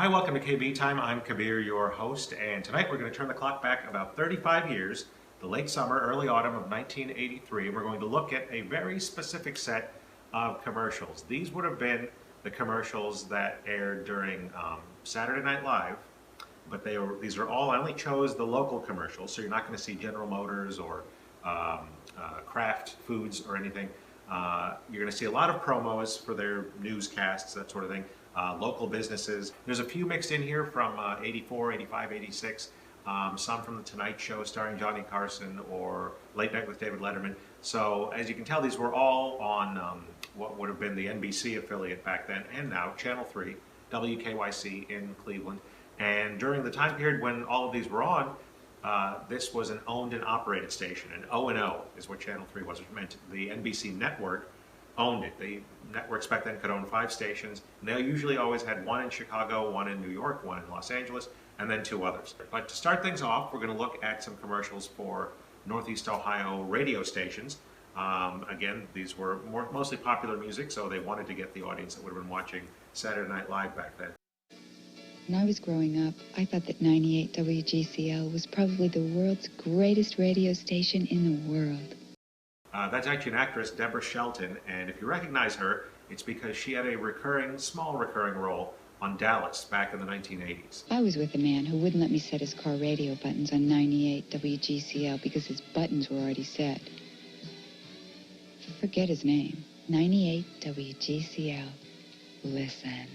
Hi, welcome to KBtime. I'm Kabir, your host, and tonight we're going to turn the clock back about 35 years, the late summer, early autumn of 1983, and we're going to look at a very specific set of commercials. These would have been the commercials that aired during Saturday Night Live, but these are all, I only chose the local commercials, so you're not going to see General Motors or Kraft Foods or anything. You're going to see a lot of promos for their newscasts, that sort of thing. Local businesses. There's a few mixed in here from 84, 85, 86. Some from The Tonight Show starring Johnny Carson or Late Night with David Letterman. So as you can tell, these were all on what would have been the NBC affiliate back then and now, Channel 3, WKYC in Cleveland. And during the time period when all of these were on, this was an owned and operated station. And O&O is what Channel 3 was, which meant the NBC network owned it. The networks back then could own 5 stations, and they usually always had one in Chicago, one in New York, one in Los Angeles, and then 2 others. But to start things off, we're going to look at some commercials for Northeast Ohio radio stations. Again, these were mostly popular music, so they wanted to get the audience that would have been watching Saturday Night Live back then. When I was growing up, I thought that 98 WGCL was probably the world's greatest radio station in the world. That's actually an actress, Deborah Shelton, and if you recognize her, it's because she had a small recurring role on Dallas back in the 1980s. I was with a man who wouldn't let me set his car radio buttons on 98 WGCL because his buttons were already set. Forget his name. 98 WGCL. Listen.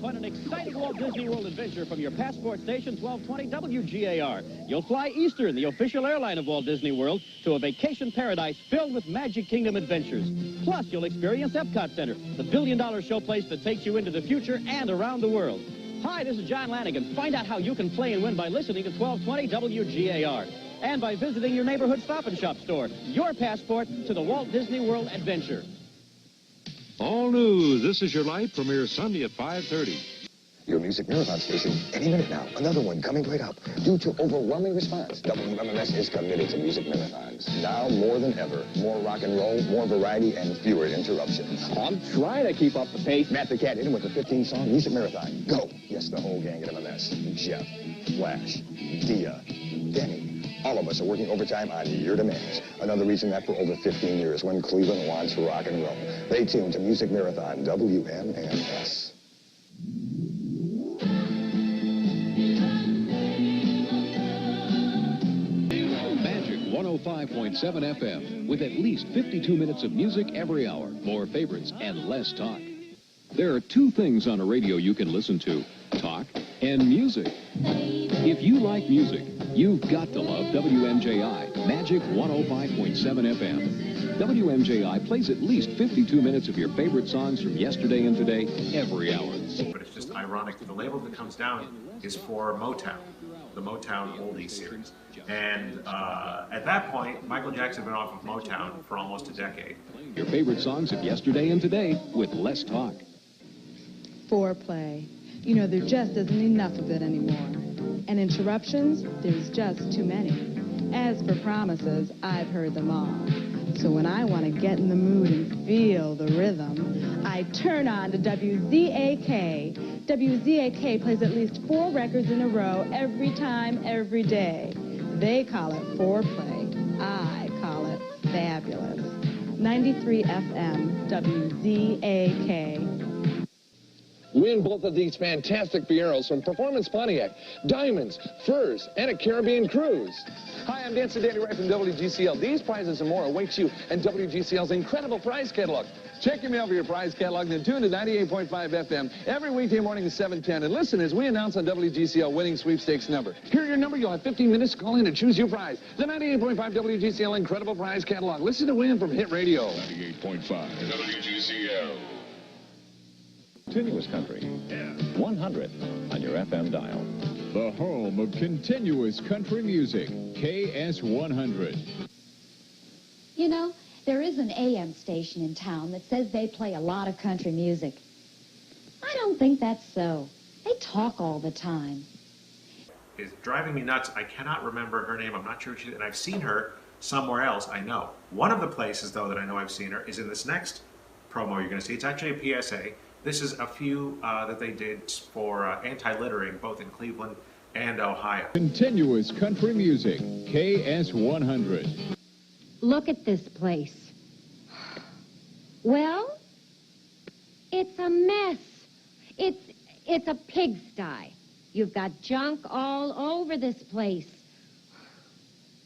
On an exciting Walt Disney World adventure from your passport station 1220 WGAR. You'll fly Eastern, the official airline of Walt Disney World, to a vacation paradise filled with Magic Kingdom adventures. Plus, you'll experience Epcot Center, the billion-dollar showplace that takes you into the future and around the world. Hi, this is John Lanigan. Find out how you can play and win by listening to 1220 WGAR and by visiting your neighborhood Stop and Shop store. Your passport to the Walt Disney World adventure. All news. This Is Your Life premieres Sunday at 5:30. Your music marathon station, any minute now. Another one coming right up. Due to overwhelming response, WMMS is committed to music marathons. Now more than ever. More rock and roll, more variety, and fewer interruptions. I'm trying to keep up the pace. Matt the Cat in with a 15-song music marathon. Go! Yes, the whole gang at MMS. Jeff, Flash, Dia, Denny. All of us are working overtime on your demands. Another reason that for over 15 years, when Cleveland wants rock and roll, they tune to Music Marathon, WMMS. Magic 105.7 FM, with at least 52 minutes of music every hour, more favorites, and less talk. There are 2 things on a radio you can listen to: talk and music. If you like music, you've got to love WMJI, Magic 105.7 FM. WMJI plays at least 52 minutes of your favorite songs from yesterday and today every hour. But it's just ironic that the label that comes down is for Motown, the Motown Oldie series. And at that point, Michael Jackson had been off of Motown for almost a decade. Your favorite songs of yesterday and today with less talk. Foreplay. You know, there just isn't enough of it anymore. And interruptions, there's just too many. As for promises, I've heard them all. So when I want to get in the mood and feel the rhythm, I turn on to WZAK. WZAK plays at least 4 records in a row every time, every day. They call it foreplay. I call it fabulous. 93 FM, WZAK. Win both of these fantastic Fieros from Performance Pontiac, diamonds, furs, and a Caribbean cruise. Hi, I'm Dancer Danny Wright from WGCL. These prizes and more awaits you in WGCL's incredible prize catalog. Check your mail for your prize catalog and tune to 98.5 FM every weekday morning at 7:10. And listen as we announce on WGCL winning sweepstakes number. Hear your number, you'll have 15 minutes to call in and choose your prize. The 98.5 WGCL incredible prize catalog. Listen to win from Hit Radio. 98.5 WGCL. Continuous country. 100 on your FM dial. The home of continuous country music, KS100. You know, there is an AM station in town that says they play a lot of country music. I don't think that's so. They talk all the time. It's driving me nuts. I cannot remember her name. I'm not sure and I've seen her somewhere else, I know. One of the places, though, that I know I've seen her is in this next promo you're going to see. It's actually a PSA. This is a few that they did for anti-littering, both in Cleveland and Ohio. Continuous country music, KS100. Look at this place. Well, it's a mess. It's a pigsty. You've got junk all over this place.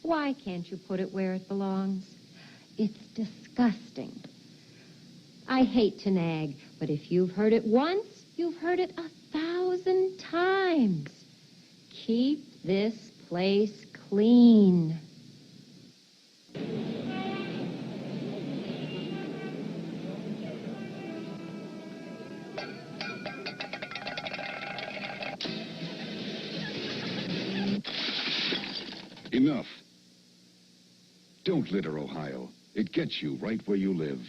Why can't you put it where it belongs? It's disgusting. I hate to nag, but if you've heard it once, you've heard it 1,000 times. Keep this place clean. Enough. Don't litter, Ohio. It gets you right where you live.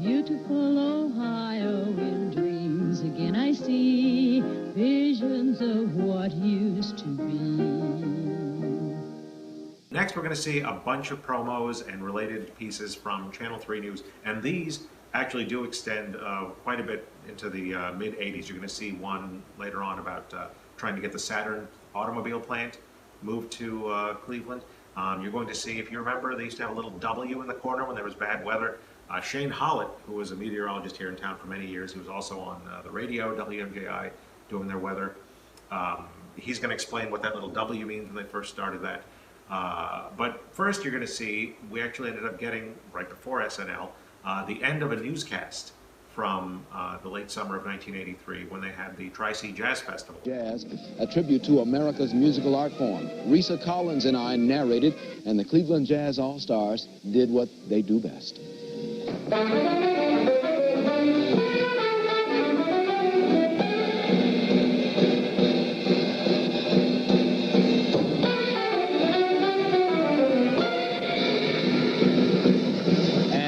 Beautiful Ohio, in dreams again I see visions of what used to be. Next, we're going to see a bunch of promos and related pieces from Channel 3 News, and these actually do extend quite a bit into the mid-'80s. You're going to see one later on about trying to get the Saturn automobile plant moved to Cleveland. You're going to see, if you remember, they used to have a little W in the corner when there was bad weather. Shane Hollett, who was a meteorologist here in town for many years, he was also on the radio, WMJI, doing their weather. He's going to explain what that little W means when they first started that. But first you're going to see, we actually ended up getting, right before SNL, the end of a newscast from the late summer of 1983 when they had the Tri-C Jazz Festival. Jazz, a tribute to America's musical art form. Risa Collins and I narrated, and the Cleveland Jazz All-Stars did what they do best.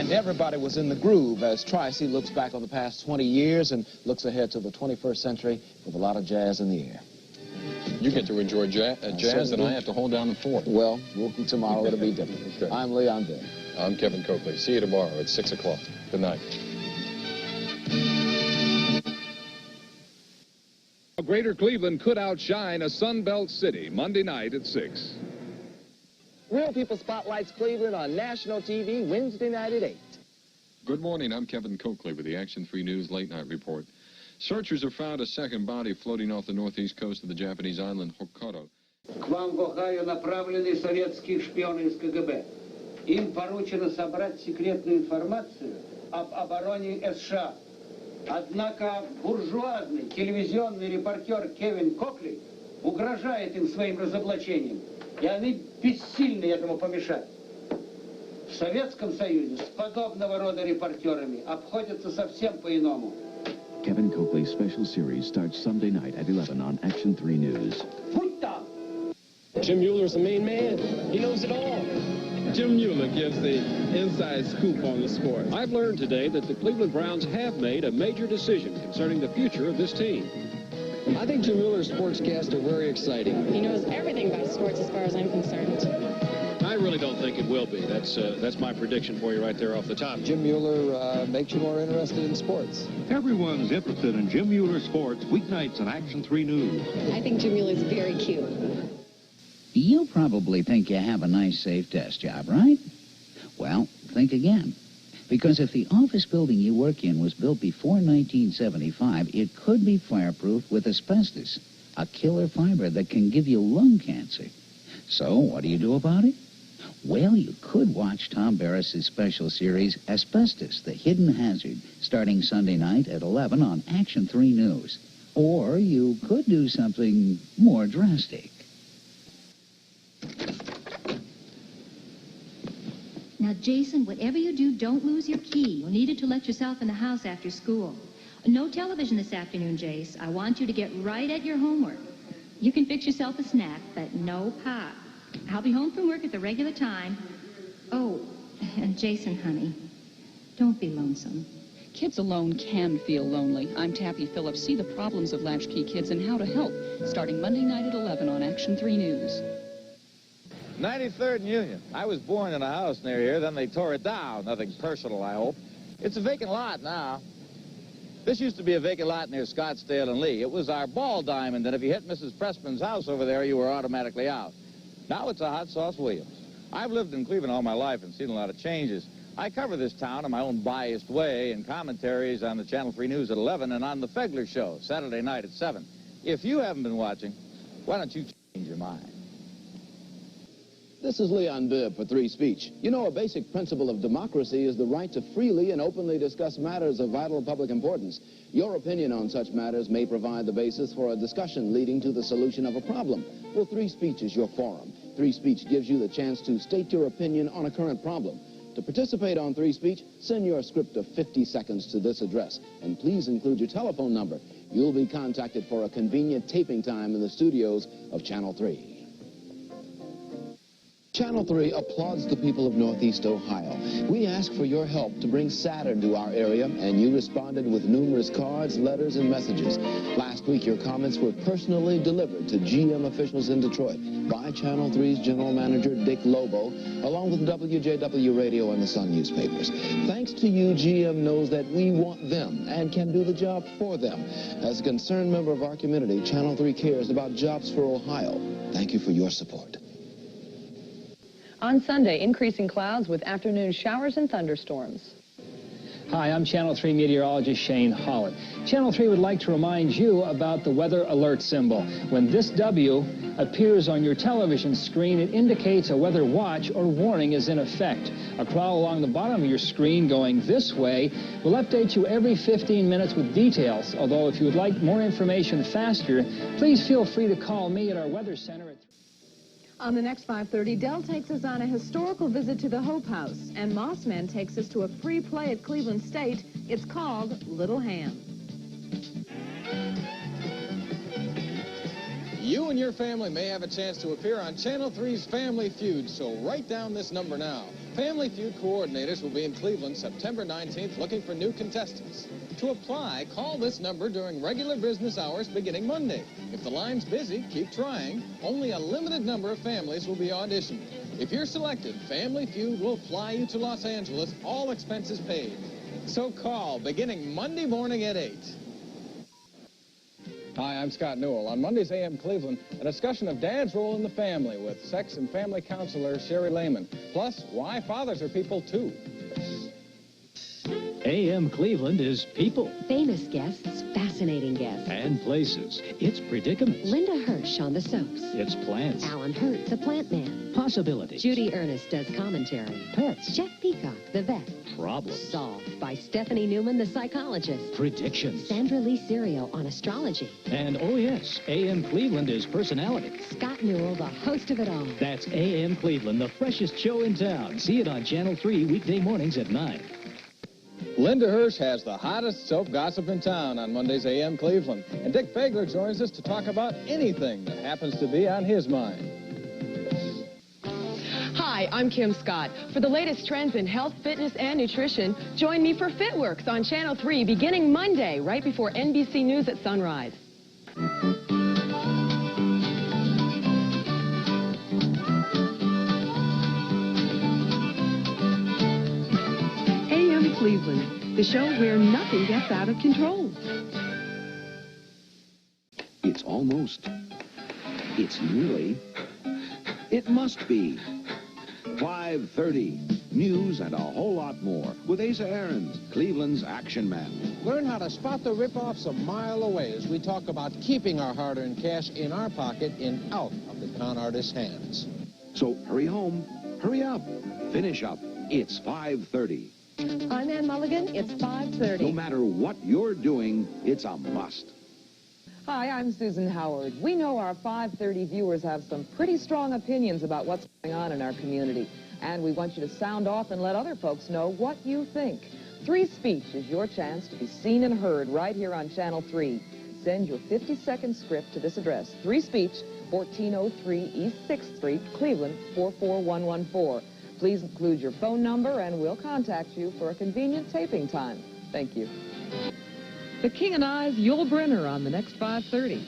Everybody was in the groove as Tri-C looks back on the past 20 years and looks ahead to the 21st century with a lot of jazz in the air. You get to enjoy jazz, and I have to hold down the fort. Well, tomorrow it'll be different. Okay. I'm Leon Day. I'm Kevin Coakley. See you tomorrow at 6 o'clock. Good night. Greater Cleveland could outshine a Sun Belt city Monday night at 6. Real People Spotlights Cleveland on national TV Wednesday night at 8. Good morning. I'm Kevin Coakley with the Action 3 News Late Night Report. Searchers have found a second body floating off the northeast coast of the Japanese island Hokkaido. К вам в Ohio направлены советские шпионы из КГБ. Им поручено собрать секретную информацию об обороне США. Однако буржуазный телевизионный репортер Кевин Кокли угрожает им своим разоблачением, и они бессильны этому помешать. В Советском Союзе с подобного рода репортерами обходятся совсем по-иному. Kevin Coakley's special series starts Sunday night at 11 on Action 3 News. Jim Mueller's the main man. He knows it all. Jim Mueller gives the inside scoop on the sport. I've learned today that the Cleveland Browns have made a major decision concerning the future of this team. I think Jim Mueller's sportscasts are very exciting. He knows everything about sports as far as I'm concerned. I really don't think it will be. That's my prediction for you right there off the top. Jim Mueller makes you more interested in sports. Everyone's interested in Jim Mueller Sports, weeknights on Action 3 News. I think Jim Mueller's very cute. You probably think you have a nice, safe desk job, right? Well, think again. Because if the office building you work in was built before 1975, it could be fireproof with asbestos, a killer fiber that can give you lung cancer. So what do you do about it? Well, you could watch Tom Barris's special series, Asbestos, The Hidden Hazard, starting Sunday night at 11 on Action 3 News. Or you could do something more drastic. Now, Jason, whatever you do, don't lose your key. You'll need it to let yourself in the house after school. No television this afternoon, Jace. I want you to get right at your homework. You can fix yourself a snack, but no pop. I'll be home from work at the regular time. Oh, and Jason, honey, don't be lonesome. Kids alone can feel lonely. I'm Tappy Phillips. See the problems of latchkey kids and how to help. Starting Monday night at 11 on Action 3 News. 93rd and Union. I was born in a house near here, then they tore it down. Nothing personal, I hope. It's a vacant lot now. This used to be a vacant lot near Scottsdale and Lee. It was our ball diamond, and if you hit Mrs. Pressman's house over there, you were automatically out. Now it's a Hot Sauce Williams. I've lived in Cleveland all my life and seen a lot of changes. I cover this town in my own biased way in commentaries on the Channel 3 News at 11 and on the Fegler Show, Saturday night at 7. If you haven't been watching, why don't you change your mind? This is Leon Bibb for 3 Speech. You know, a basic principle of democracy is the right to freely and openly discuss matters of vital public importance. Your opinion on such matters may provide the basis for a discussion leading to the solution of a problem. Well, 3 Speech is your forum. 3 Speech gives you the chance to state your opinion on a current problem. To participate on 3 Speech, send your script of 50 seconds to this address, and please include your telephone number. You'll be contacted for a convenient taping time in the studios of Channel 3. Channel 3 applauds the people of Northeast Ohio. We ask for your help to bring Saturn to our area, and you responded with numerous cards, letters, and messages. Last week, your comments were personally delivered to GM officials in Detroit by Channel 3's General Manager, Dick Lobo, along with WJW Radio and the Sun newspapers. Thanks to you, GM knows that we want them and can do the job for them. As a concerned member of our community, Channel 3 cares about jobs for Ohio. Thank you for your support. On Sunday, increasing clouds with afternoon showers and thunderstorms. Hi, I'm Channel 3 meteorologist Shane Holland. Channel 3 would like to remind you about the weather alert symbol. When this W appears on your television screen, it indicates a weather watch or warning is in effect. A crawl along the bottom of your screen going this way will update you every 15 minutes with details. Although if you would like more information faster, please feel free to call me at our weather center at On the next 5:30, Dell takes us on a historical visit to the Hope House, and Mossman takes us to a free play at Cleveland State. It's called Little Ham. You and your family may have a chance to appear on Channel 3's Family Feud, so write down this number now. Family Feud coordinators will be in Cleveland September 19th looking for new contestants. To apply, call this number during regular business hours beginning Monday. If the line's busy, keep trying. Only a limited number of families will be auditioned. If you're selected, Family Feud will fly you to Los Angeles, all expenses paid. So call beginning Monday morning at 8. Hi, I'm Scott Newell. On Monday's AM Cleveland, a discussion of Dad's role in the family with sex and family counselor Sherry Lehman. Plus, why fathers are people, too. AM Cleveland is people. Famous guests, fascinating guests. And places. It's predicaments. Linda Hirsch on the soaps. It's plants. Alan Hurt, the plant man. Possibilities. Judy Ernest does commentary. Pets. Jeff Peacock, the vet. Problems. Solved by Stephanie Newman, the psychologist. Predictions. Sandra Lee Serio on astrology. And oh yes, AM Cleveland is personality. Scott Newell, the host of it all. That's AM Cleveland, the freshest show in town. See it on Channel 3 weekday mornings at 9. Linda Hirsch has the hottest soap gossip in town on Monday's AM Cleveland. And Dick Fagler joins us to talk about anything that happens to be on his mind. Hi, I'm Kim Scott. For the latest trends in health, fitness, and nutrition, join me for FitWorks on Channel 3 beginning Monday, right before NBC News at sunrise. AM Cleveland, the show where nothing gets out of control. It's almost. It's nearly. It must be. 5:30. News and a whole lot more with Asa Aarons, Cleveland's action man. Learn how to spot the rip-offs a mile away as we talk about keeping our hard-earned cash in our pocket and out of the con artist's hands. So hurry home, hurry up, finish up. It's 5:30. I'm Ann Mulligan. It's 5:30. No matter what you're doing, it's a must. Hi, I'm Susan Howard. We know our 5:30 viewers have some pretty strong opinions about what's going on in our community. And we want you to sound off and let other folks know what you think. 3 Speech is your chance to be seen and heard right here on Channel 3. Send your 50-second script to this address, 3 Speech, 1403 East 6th Street, Cleveland, 44114. Please include your phone number and we'll contact you for a convenient taping time. Thank you. The King and I's Yul Brynner on the next 5:30.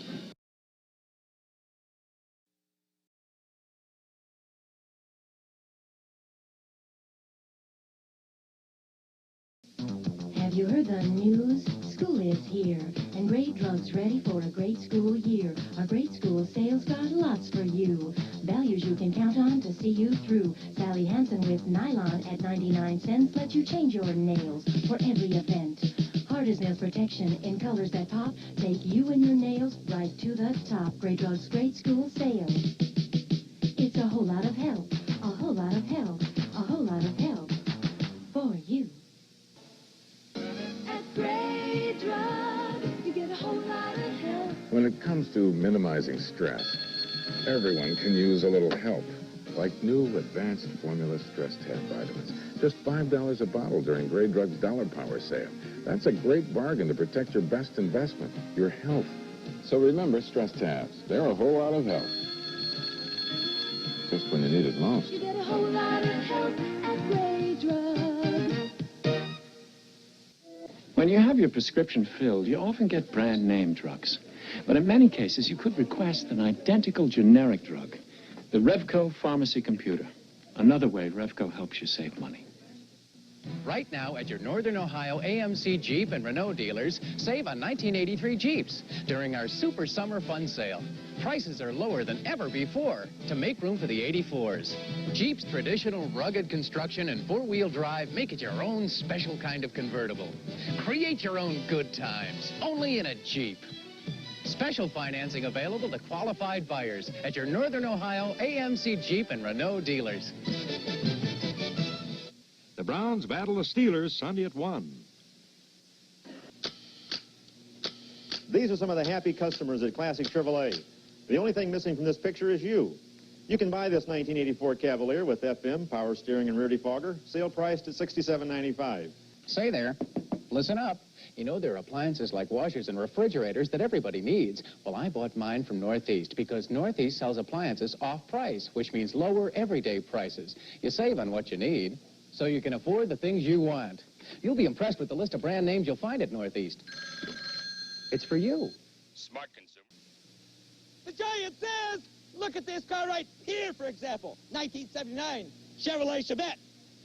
Have you heard the news? School is here, and Great Drugs ready for a great school year. Our great school sales got lots for you. Values you can count on to see you through. Sally Hansen with nylon at 99 cents lets you change your nails for every event. Hard as nails protection in colors that pop. Take you and your nails right to the top. Great Drugs, great school sales. It's a whole lot of help, a whole lot of help, a whole lot of help for you. Great Drugs, you get a whole lot of help. When it comes to minimizing stress, everyone can use a little help, like new advanced formula stress tab vitamins. Just $5 a bottle during Great Drugs Dollar Power sale. That's a great bargain to protect your best investment, your health. So remember stress tabs. They're a whole lot of help. Just when you need it most. You get a whole lot of help at Great Drugs. When you have your prescription filled, you often get brand name drugs. But in many cases, you could request an identical generic drug. The Revco Pharmacy Computer. Another way Revco helps you save money. Right now at your Northern Ohio AMC Jeep and Renault dealers, save on 1983 Jeeps during our Super Summer Fun Sale. Prices are lower than ever before to make room for the 84s. Jeep's traditional rugged construction and four-wheel drive make it your own special kind of convertible. Create your own good times, only in a Jeep. Special financing available to qualified buyers at your Northern Ohio AMC Jeep and Renault dealers. The Browns battle the Steelers Sunday at 1. These are some of the happy customers at Classic Chevrolet. The only thing missing from this picture is you. You can buy this 1984 Cavalier with FM, power steering, and rear defogger, sale priced at $67.95. Say there, listen up. You know, there are appliances like washers and refrigerators that everybody needs. Well, I bought mine from Northeast because Northeast sells appliances off price, which means lower everyday prices. You save on what you need, so you can afford the things you want. You'll be impressed with the list of brand names you'll find at Northeast. It's for you. Smart consumer. The giant says, look at this car right here, for example. 1979 Chevrolet Chevette.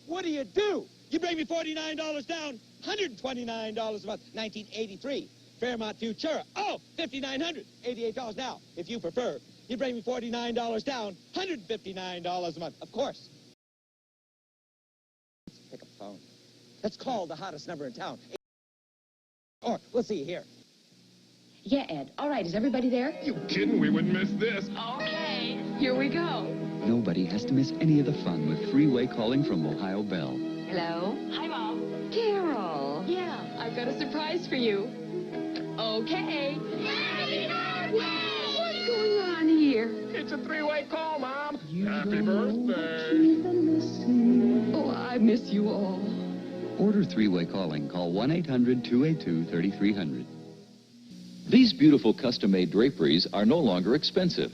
What do? You bring me $49 down, $129 a month. 1983 Fairmont Futura. Oh, $5,900, $88 now. If you prefer, you bring me $49 down, $159 a month. Of course. Pick up the phone. Let's call the hottest number in town. Or we'll see you here. Yeah, Ed. All right, is everybody there? You kidding? We wouldn't miss this. Okay, here we go. Nobody has to miss any of the fun with three-way calling from Ohio Bell. Hello? Hi, Mom. Carol. Yeah, I've got a surprise for you. Okay. What's going on here? It's a three-way call, Mom. Happy birthday. Oh, I miss you all. Order three-way calling. Call 1-800-282-3300. These beautiful custom-made draperies are no longer expensive.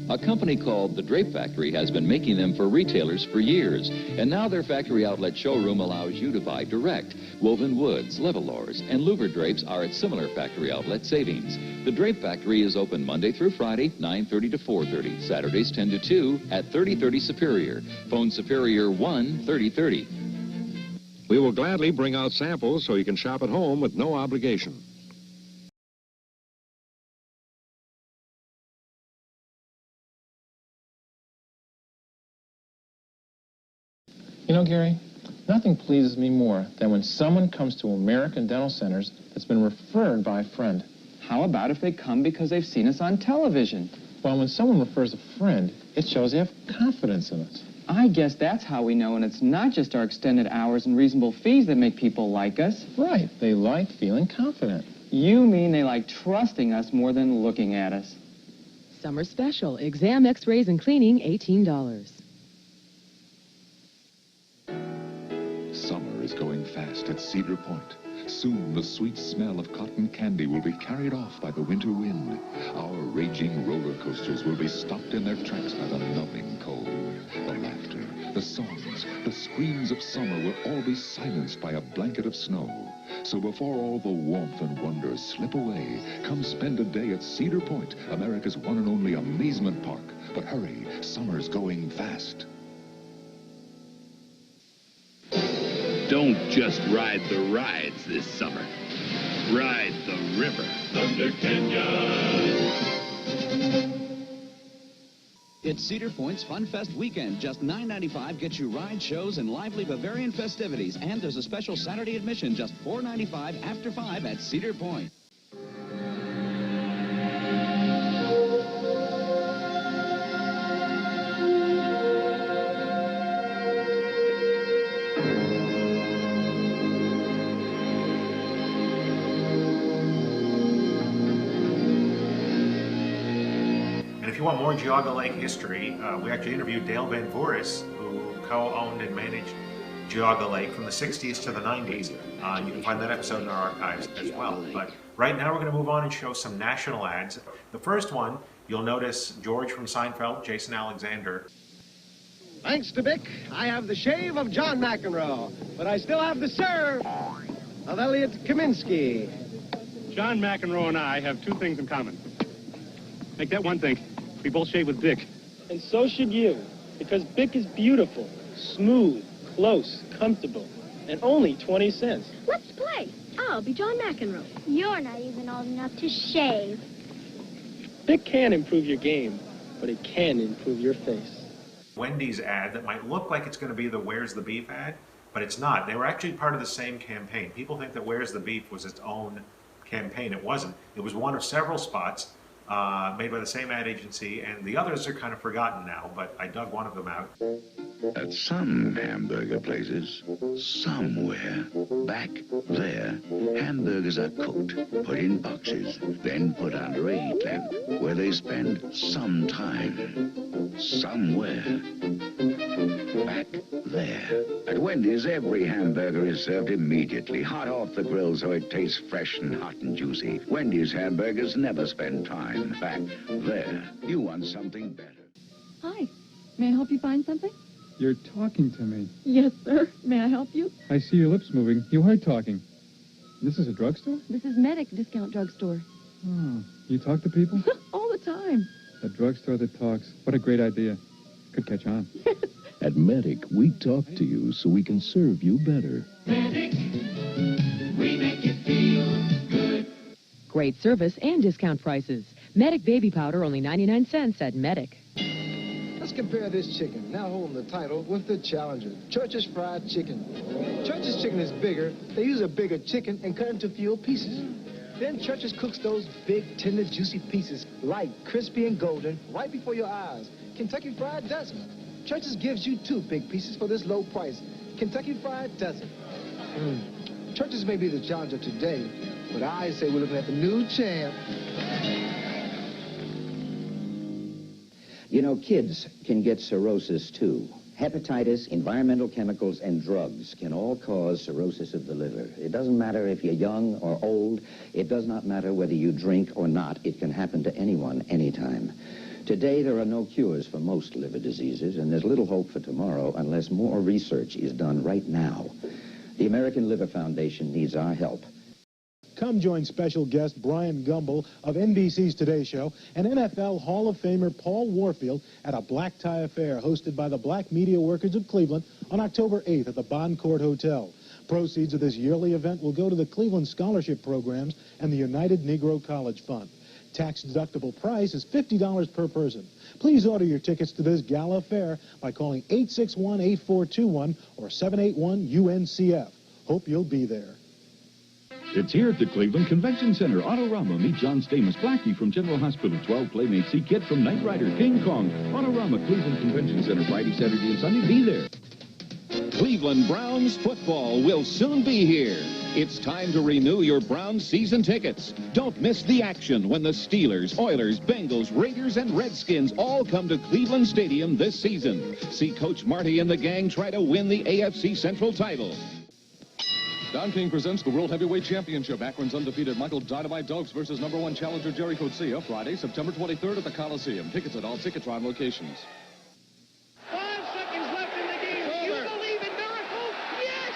A company called The Drape Factory has been making them for retailers for years, and now their factory outlet showroom allows you to buy direct. Woven woods, levelors, and louver drapes are at similar factory outlet savings. The Drape Factory is open Monday through Friday, 9:30 to 4:30, Saturdays 10 to 2 at 3030 Superior. Phone Superior 1-3030. We will gladly bring out samples so you can shop at home with no obligation. You know, Gary, nothing pleases me more than when someone comes to American Dental Centers that's been referred by a friend. How about if they come because they've seen us on television? Well, when someone refers a friend, it shows they have confidence in us. I guess that's how we know, and it's not just our extended hours and reasonable fees that make people like us. Right. They like feeling confident. You mean they like trusting us more than looking at us. Summer special. Exam, x-rays, and cleaning, $18. Summer summer is going fast at Cedar Point. Soon the sweet smell of cotton candy will be carried off by the winter wind. Our raging roller coasters will be stopped in their tracks by the numbing cold. The laughter, the songs, the screams of summer will all be silenced by a blanket of snow. So before all the warmth and wonder slip away, come spend a day at Cedar Point, America's one and only amusement park. But hurry, summer's going fast. Don't just ride the rides this summer. Ride the river. Thunder Canyon. It's Cedar Point's Fun Fest weekend. Just $9.95 gets you ride shows and lively Bavarian festivities. And there's a special Saturday admission, just $4.95 after 5 at Cedar Point. If you want more Geauga Lake history, we actually interviewed Dale Van Voorhis, who co-owned and managed Geauga Lake from the 60s to the 90s. You can find that episode in our archives as well. But right now we're going to move on and show some national ads. The first one, you'll notice George from Seinfeld, Jason Alexander. Thanks to Bic, I have the shave of John McEnroe, but I still have the serve of Elliot Kaminsky. John McEnroe and I have two things in common. Make that one thing. We both shave with Bic. And so should you, because Bic is beautiful, smooth, close, comfortable, and only 20 cents. Let's play. I'll be John McEnroe. You're not even old enough to shave. Bic can improve your game, but it can improve your face. Wendy's ad that might look like it's going to be the Where's the Beef ad, but it's not. They were actually part of the same campaign. People think that Where's the Beef was its own campaign. It wasn't. It was one of several spots made by the same ad agency, and the others are kind of forgotten now, but I dug one of them out. At some hamburger places, somewhere, back there, hamburgers are cooked, put in boxes, then put under a heat lamp, where they spend some time, somewhere, back there. At Wendy's, every hamburger is served immediately, hot off the grill so it tastes fresh and hot and juicy. Wendy's hamburgers never spend time. Back there. You want something better. Hi. May I help you find something? You're talking to me. Yes, sir. May I help you? I see your lips moving. You are talking. This is a drugstore? This is Medic Discount Drugstore. Oh, you talk to people? All the time. A drugstore that talks. What a great idea. Could catch on. At Medic, we talk to you so we can serve you better. Medic, we make you feel good. Great service and discount prices. Medic baby powder, only 99 cents at Medic. Let's compare this chicken, now holding the title, with the challenger, Church's Fried Chicken. Church's chicken is bigger. They use a bigger chicken and cut into fewer pieces. Then Church's cooks those big, tender, juicy pieces, light, crispy, and golden, right before your eyes. Kentucky Fried doesn't. Church's gives you 2 big pieces for this low price. Kentucky Fried doesn't. Church's may be the challenger today, but I say we're looking at the new champ. You know, kids can get cirrhosis, too. Hepatitis, environmental chemicals, and drugs can all cause cirrhosis of the liver. It doesn't matter if you're young or old. It does not matter whether you drink or not. It can happen to anyone, anytime. Today, there are no cures for most liver diseases, and there's little hope for tomorrow unless more research is done right now. The American Liver Foundation needs our help. Come join special guest Brian Gumbel of NBC's Today Show and NFL Hall of Famer Paul Warfield at a black tie affair hosted by the Black Media Workers of Cleveland on October 8th at the Bon Court Hotel. Proceeds of this yearly event will go to the Cleveland Scholarship Programs and the United Negro College Fund. Tax-deductible price is $50 per person. Please order your tickets to this gala affair by calling 861-8421 or 781-UNCF. Hope you'll be there. It's here at the Cleveland Convention Center. Autorama. Meet John Stamos, Blackie from General Hospital, 12 Playmates. See Kid from Knight Rider, King Kong. Autorama, Cleveland Convention Center, Friday, Saturday, and Sunday. Be there. Cleveland Browns football will soon be here. It's time to renew your Browns season tickets. Don't miss the action when the Steelers, Oilers, Bengals, Raiders, and Redskins all come to Cleveland Stadium this season. See Coach Marty and the gang try to win the AFC Central title. Don King presents the World Heavyweight Championship. Akron's undefeated Michael Dynamite Doakes versus #1 challenger Jerry Coetzee, Friday, September 23rd at the Coliseum. Tickets at all Ticketron locations. 5 seconds left in the game. Do you believe in miracles? Yes!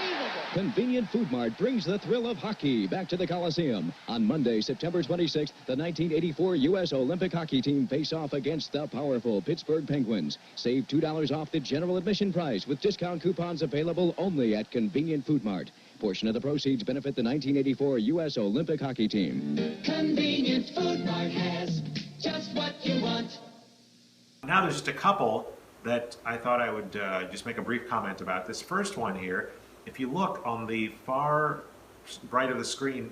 Unbelievable. Convenient Food Mart brings the thrill of hockey back to the Coliseum. On Monday, September 26th, the 1984 U.S. Olympic hockey team face off against the powerful Pittsburgh Penguins. Save $2 off the general admission price with discount coupons available only at Convenient Food Mart. Portion of the proceeds benefit the 1984 U.S. Olympic hockey team. Convenient Food Mart has just what you want. Now there's just a couple that I thought I would just make a brief comment about. This first one here, if you look on the far right of the screen,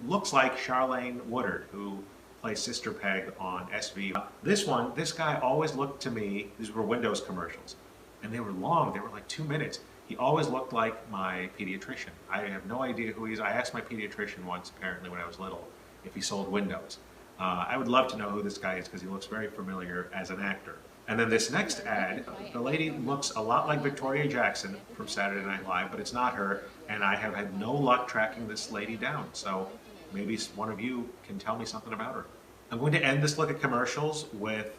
looks like Charlene Woodard, who plays Sister Peg on SV. This guy always looked to me, these were Windows commercials, and they were long, they were like 2 minutes. He always looked like my pediatrician. I have no idea who he is. I asked my pediatrician once, apparently when I was little, if he sold Windows. I would love to know who this guy is because he looks very familiar as an actor. And then this next ad, the lady looks a lot like Victoria Jackson from Saturday Night Live, but it's not her, and I have had no luck tracking this lady down, so maybe one of you can tell me something about her. I'm going to end this look at commercials with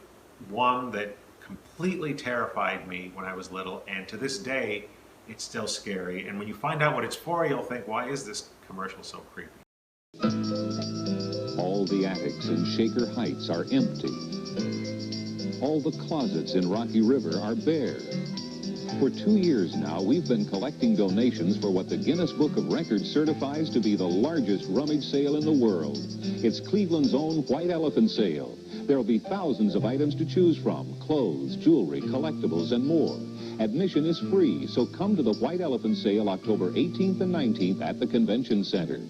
one that completely terrified me when I was little, and to this day, it's still scary. And when you find out what it's for, you'll think, why is this commercial so creepy? All the attics in Shaker Heights are empty. All the closets in Rocky River are bare. For 2 years now, we've been collecting donations for what the Guinness Book of Records certifies to be the largest rummage sale in the world. It's Cleveland's own White Elephant Sale. There'll be thousands of items to choose from: clothes, jewelry, collectibles, and more. Admission is free, so come to the White Elephant Sale October 18th and 19th at the Convention Center.